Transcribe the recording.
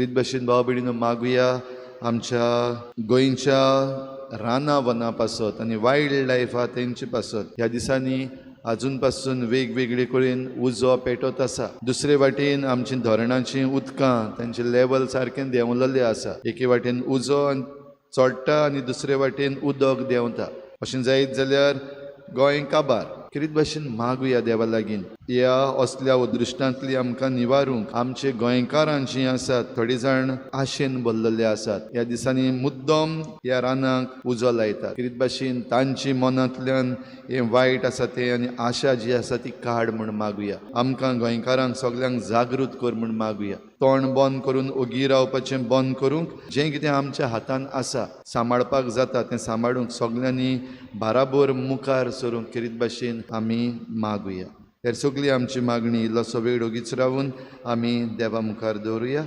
विविध भशेन भाव भयणीनो मागुया आमच्या गोंयच्या रानां वनां पासत आनी वायल्ड लायफ आहा तेंचे पासत ह्या दिसांनी आजून पासून वेगवेगळे कडेन उजो पेटत आसा. दुसरे वाटेन आमची धरणाची उदकां तांचे लेवल सारकें देंवलेलें आसा. एके वाटेन उजो चोडटा आनी दुसरे वाटेन उदक देंवता. अशें जायत जाल्यार गोंय काबार. कितें भाशेन मागुया देवा लागीं ह्या असल्या अदृश्टांतली आमकां निवारूंक. आमचे गोंयकारां जीं आसात थोडे जाण आशेन भरलेले आसात. ह्या दिसांनी मुद्दम ह्या रानाक उजो लायतात. कितें भाशेन तांची मनांतल्यान हें वायट आसा तें आनी आशा जी आसा ती काड म्हूण मागुया. आमकां गोंयकारांक सगल्यांक जागृत कर म्हूण मागुया. तोंड बंद करून ओगी रावपाचें बंद करूंक जें कितें आमच्या हातांत आसा सांबाळपाक जाता तें सांबाळूंक सगल्यांनी बाराबोर मुखार सरूंक कितें भाशेन आमी मागुया. हेर सगळी आमची मागणी इल्लोसो वेळ ओगीच रावून आमी देवा मुखार दवरुया.